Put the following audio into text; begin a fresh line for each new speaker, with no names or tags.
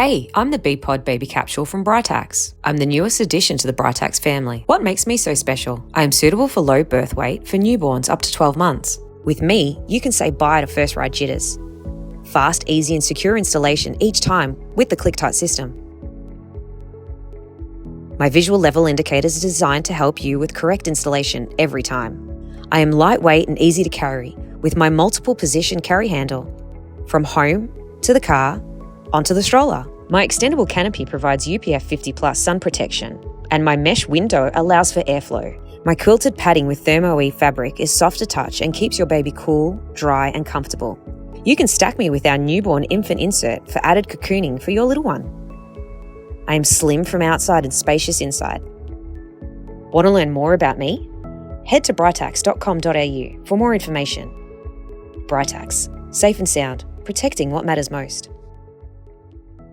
Hey, I'm the Bee-Pod baby capsule from Britax. I'm the newest addition to the Britax family. What makes me so special? I am suitable for low birth weight for newborns up to 12 months. With me, you can say bye to first ride jitters. Fast, easy and secure installation each time with the ClickTight system. My visual level indicators are designed to help you with correct installation every time. I am lightweight and easy to carry with my multiple position carry handle from home to the car onto the stroller. My extendable canopy provides UPF 50+ sun protection, and my mesh window allows for airflow. My quilted padding with Thermo fabric is soft to touch and keeps your baby cool, dry and comfortable. You can stack me with our newborn infant insert for added cocooning for your little one. I am slim from outside and spacious inside. Want to learn more about me? Head to britax.com.au for more information. Britax, safe and sound, protecting what matters most.